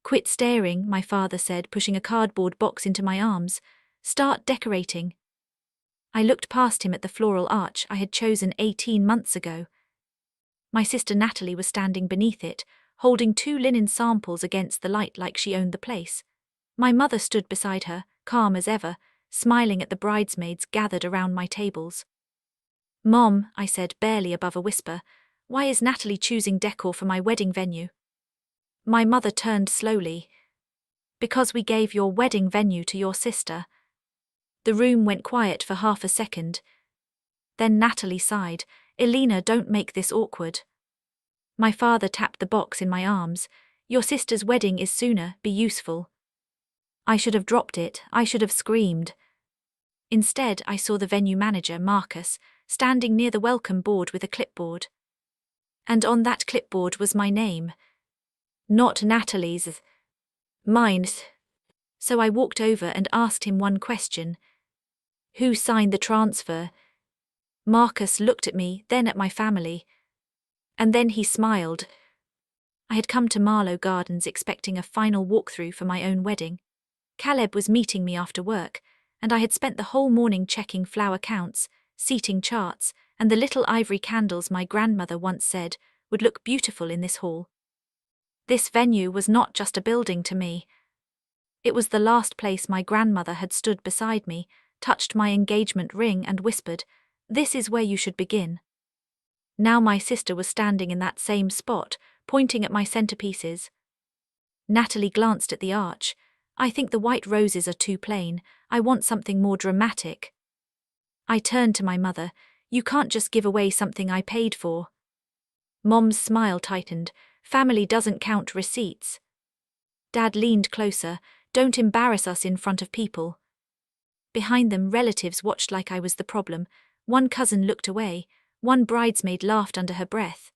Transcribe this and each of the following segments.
Quit staring, my father said, pushing a cardboard box into my arms. Start decorating. I looked past him at the floral arch I had chosen 18 months ago. My sister Natalie was standing beneath it, holding 2 linen samples against the light like she owned the place. My mother stood beside her, calm as ever, smiling at the bridesmaids gathered around my tables. Mom, I said, barely above a whisper, why is Natalie choosing decor for my wedding venue? My mother turned slowly. Because we gave your wedding venue to your sister. The room went quiet for half a second. Then Natalie sighed. Elena, don't make this awkward. My father tapped the box in my arms. Your sister's wedding is sooner, be useful. I should have dropped it, I should have screamed. Instead, I saw the venue manager, Marcus, standing near the welcome board with a clipboard. And on that clipboard was my name. Not Natalie's. Mine. So I walked over and asked him one question. Who signed the transfer? Marcus looked at me, then at my family. And then he smiled. I had come to Marlow Gardens expecting a final walkthrough for my own wedding. Caleb was meeting me after work, and I had spent the whole morning checking flower counts, seating charts, and the little ivory candles my grandmother once said would look beautiful in this hall. This venue was not just a building to me. It was the last place my grandmother had stood beside me, touched my engagement ring and whispered, "This is where you should begin." Now my sister was standing in that same spot, pointing at my centerpieces. Natalie glanced at the arch. I think the white roses are too plain. I want something more dramatic. I turned to my mother. You can't just give away something I paid for. Mom's smile tightened. Family doesn't count receipts. Dad leaned closer. Don't embarrass us in front of people. Behind them, relatives watched like I was the problem. One cousin looked away. One bridesmaid laughed under her breath.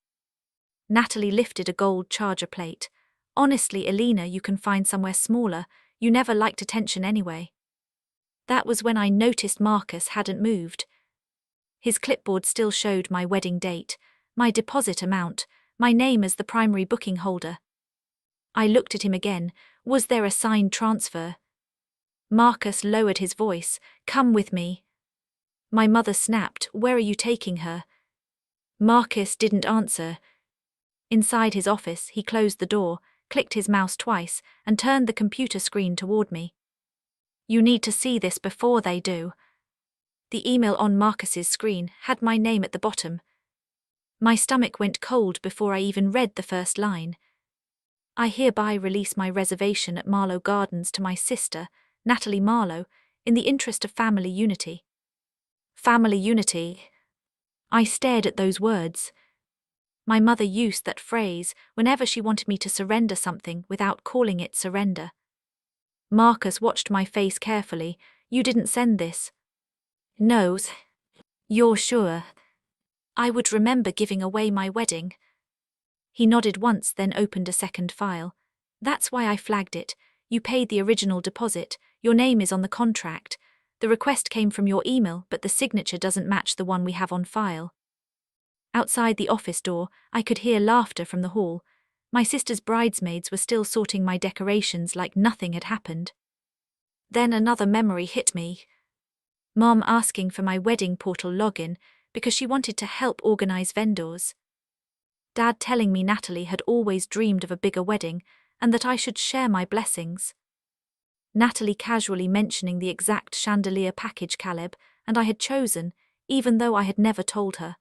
Natalie lifted a gold charger plate. Honestly, Elena, you can find somewhere smaller. You never liked attention anyway. That was when I noticed Marcus hadn't moved. His clipboard still showed my wedding date, my deposit amount, my name as the primary booking holder. I looked at him again. Was there a signed transfer? Marcus lowered his voice. Come with me. My mother snapped. Where are you taking her? Marcus didn't answer. Inside his office, he closed the door, clicked his mouse twice, and turned the computer screen toward me. You need to see this before they do. The email on Marcus's screen had my name at the bottom. My stomach went cold before I even read the first line. I hereby release my reservation at Marlow Gardens to my sister, Natalie Marlow, in the interest of family unity. Family unity. I stared at those words. My mother used that phrase whenever she wanted me to surrender something without calling it surrender. Marcus watched my face carefully. You didn't send this. No. You're sure? I would remember giving away my wedding. He nodded once, then opened a second file. That's why I flagged it. You paid the original deposit. Your name is on the contract. The request came from your email, but the signature doesn't match the one we have on file. Outside the office door, I could hear laughter from the hall. My sister's bridesmaids were still sorting my decorations like nothing had happened. Then another memory hit me. Mom asking for my wedding portal login because she wanted to help organize vendors. Dad telling me Natalie had always dreamed of a bigger wedding and that I should share my blessings. Natalie casually mentioning the exact chandelier package Caleb and I had chosen, even though I had never told her.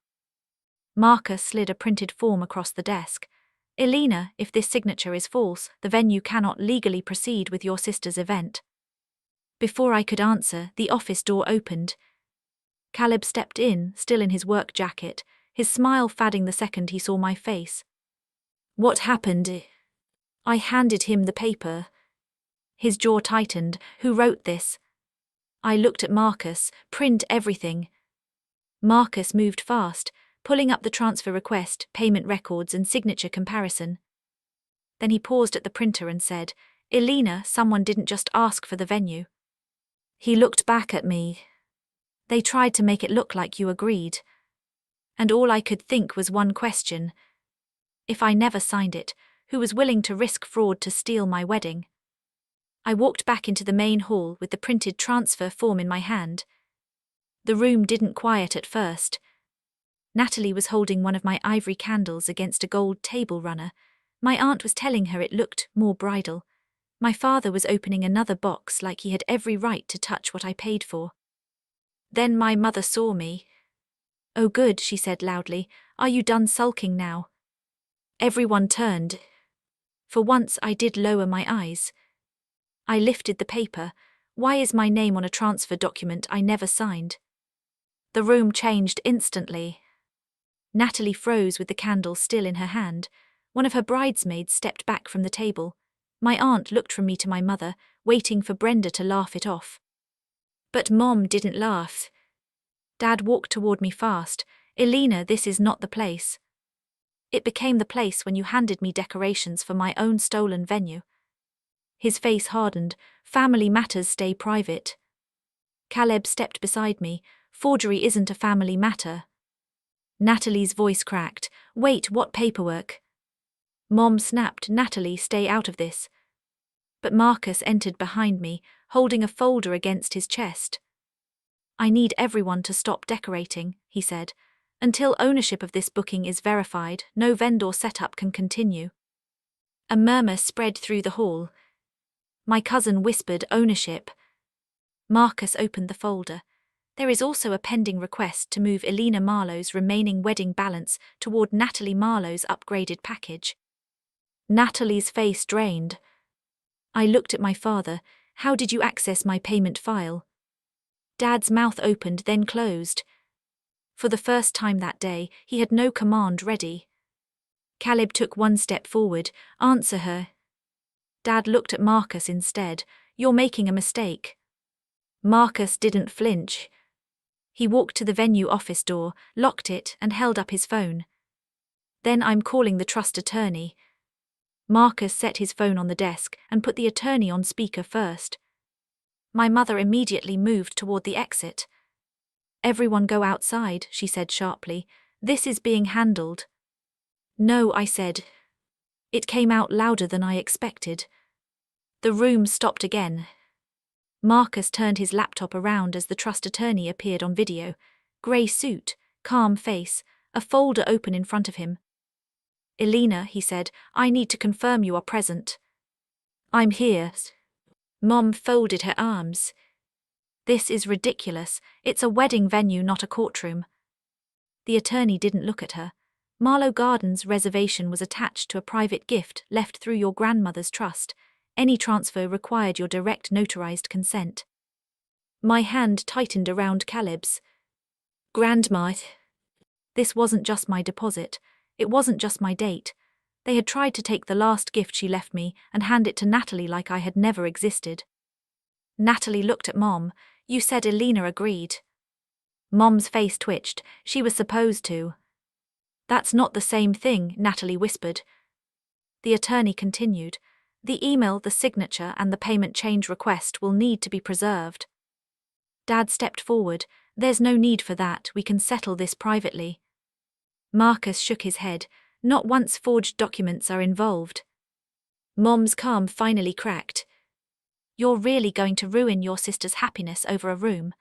Marcus slid a printed form across the desk. Elena, if this signature is false, the venue cannot legally proceed with your sister's event. Before I could answer, the office door opened. Caleb stepped in, still in his work jacket, his smile fading the second he saw my face. What happened? I handed him the paper. His jaw tightened. Who wrote this? I looked at Marcus. Print everything. Marcus moved fast, pulling up the transfer request, payment records, and signature comparison. Then he paused at the printer and said, Elena, someone didn't just ask for the venue. He looked back at me. They tried to make it look like you agreed. And all I could think was one question. If I never signed it, who was willing to risk fraud to steal my wedding. I walked back into the main hall with the printed transfer form in my hand. The room didn't quiet at first. Natalie was holding one of my ivory candles against a gold table runner. My aunt was telling her it looked more bridal. My father was opening another box like he had every right to touch what I paid for. Then my mother saw me. "Oh good," she said loudly. "Are you done sulking now?" Everyone turned. For once I did lower my eyes. I lifted the paper. Why is my name on a transfer document I never signed? The room changed instantly. Natalie froze with the candle still in her hand. One of her bridesmaids stepped back from the table. My aunt looked from me to my mother, waiting for Brenda to laugh it off. But Mom didn't laugh. Dad walked toward me fast. "Elena, this is not the place." It became the place when you handed me decorations for my own stolen venue. His face hardened. "Family matters stay private." Caleb stepped beside me. "Forgery isn't a family matter." Natalie's voice cracked. "Wait, what paperwork?" Mom snapped. "Natalie, stay out of this." But Marcus entered behind me, holding a folder against his chest. "I need everyone to stop decorating," he said. "Until ownership of this booking is verified, no vendor setup can continue." A murmur spread through the hall. My cousin whispered, "Ownership." Marcus opened the folder. "There is also a pending request to move Elena Marlowe's remaining wedding balance toward Natalie Marlowe's upgraded package." Natalie's face drained. I looked at my father. "How did you access my payment file?" Dad's mouth opened, then closed. For the first time that day, he had no command ready. Caleb took one step forward. "Answer her." Dad looked at Marcus instead. "You're making a mistake." Marcus didn't flinch. He walked to the venue office door, locked it, and held up his phone. "Then I'm calling the trust attorney." Marcus set his phone on the desk and put the attorney on speaker first. My mother immediately moved toward the exit. "Everyone go outside," she said sharply. "This is being handled." "No," I said. It came out louder than I expected. The room stopped again. Marcus turned his laptop around as the trust attorney appeared on video. Grey suit, calm face, a folder open in front of him. "Elena," he said, "I need to confirm you are present." "I'm here." Mom folded her arms. "This is ridiculous. It's a wedding venue, not a courtroom." The attorney didn't look at her. "Marlowe Gardens reservation was attached to a private gift left through your grandmother's trust. Any transfer required your direct notarized consent." My hand tightened around Caleb's. "Grandma, this wasn't just my deposit. It wasn't just my date. They had tried to take the last gift she left me and hand it to Natalie like I had never existed." Natalie looked at Mom. "You said Elena agreed." Mom's face twitched. "She was supposed to." "That's not the same thing," Natalie whispered. The attorney continued. "The email, the signature, and the payment change request will need to be preserved." Dad stepped forward. "There's no need for that, we can settle this privately." Marcus shook his head. "Not once forged documents are involved." Mom's calm finally cracked. "You're really going to ruin your sister's happiness over a room?"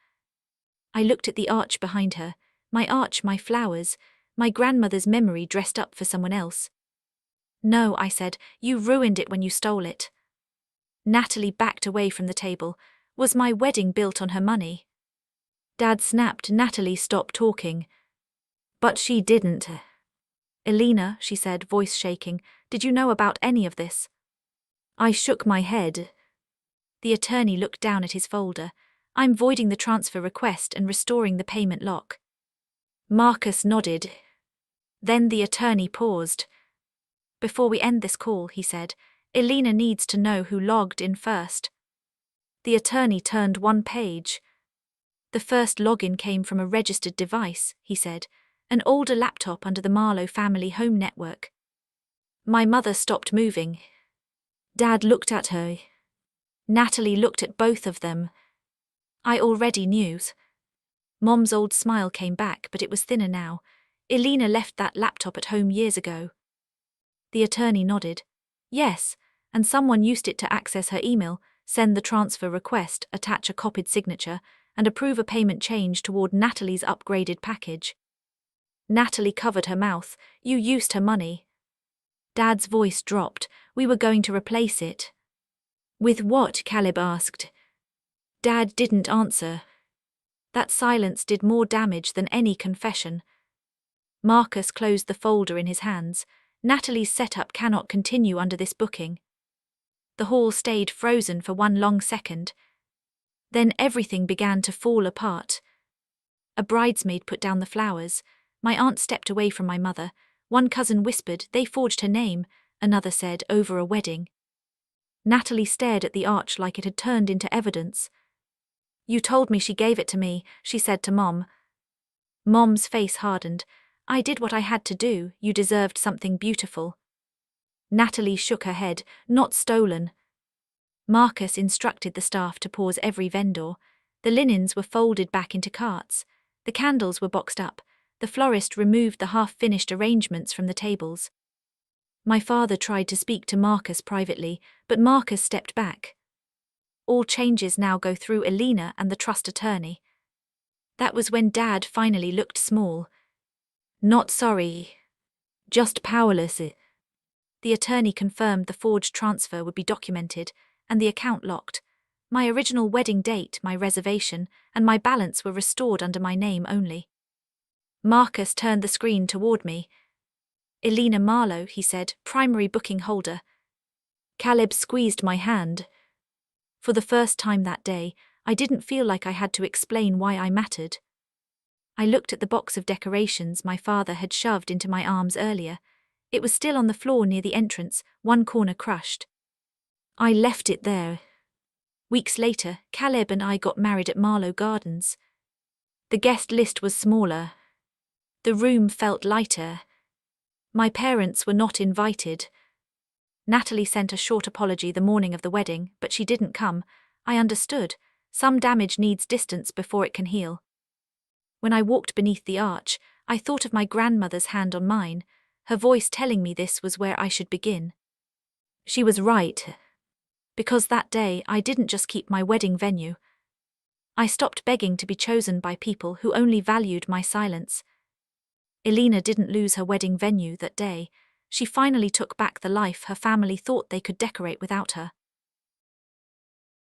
I looked at the arch behind her. My arch, my flowers, my grandmother's memory dressed up for someone else. "No," I said, "you ruined it when you stole it." Natalie backed away from the table. "Was my wedding built on her money?" Dad snapped. "Natalie, stop talking." "But she didn't." "Elena," she said, voice shaking, "did you know about any of this?" I shook my head. The attorney looked down at his folder. "I'm voiding the transfer request and restoring the payment lock." Marcus nodded. Then the attorney paused. "Before we end this call," he said, "Elena needs to know who logged in first." The attorney turned one page. "The first login came from a registered device," he said, "an older laptop under the Marlowe family home network." My mother stopped moving. Dad looked at her. Natalie looked at both of them. I already knew. Mom's old smile came back, but it was thinner now. "Elena left that laptop at home years ago." The attorney nodded. Yes, and someone used it to access her email, send the transfer request, attach a copied signature, and approve a payment change toward Natalie's upgraded package. Natalie covered her mouth. You used her money. Dad's voice dropped. We were going to replace it. With what? Caleb asked. Dad didn't answer. That silence did more damage than any confession. Marcus closed the folder in his hands. Natalie's setup cannot continue under this booking. The hall stayed frozen for one long second. Then everything began to fall apart. A bridesmaid put down the flowers. My aunt stepped away from my mother. One cousin whispered, they forged her name. Another said, over a wedding. Natalie stared at the arch like it had turned into evidence. You told me she gave it to me, she said to Mom. Mom's face hardened. I did what I had to do, you deserved something beautiful. Natalie shook her head, not stolen. Marcus instructed the staff to pause every vendor. The linens were folded back into carts. The candles were boxed up. The florist removed the half-finished arrangements from the tables. My father tried to speak to Marcus privately, but Marcus stepped back. All changes now go through Elena and the trust attorney. That was when Dad finally looked small. Not sorry. Just powerless. The attorney confirmed the forged transfer would be documented, and the account locked. My original wedding date, my reservation, and my balance were restored under my name only. Marcus turned the screen toward me. Elena Marlowe, he said, primary booking holder. Caleb squeezed my hand. For the first time that day, I didn't feel like I had to explain why I mattered. I looked at the box of decorations my father had shoved into my arms earlier. It was still on the floor near the entrance, one corner crushed. I left it there. Weeks later, Caleb and I got married at Marlowe Gardens. The guest list was smaller. The room felt lighter. My parents were not invited. Natalie sent a short apology the morning of the wedding, but she didn't come. I understood. Some damage needs distance before it can heal. When I walked beneath the arch, I thought of my grandmother's hand on mine, her voice telling me this was where I should begin. She was right. Because that day I didn't just keep my wedding venue. I stopped begging to be chosen by people who only valued my silence. Elena didn't lose her wedding venue that day. She finally took back the life her family thought they could decorate without her.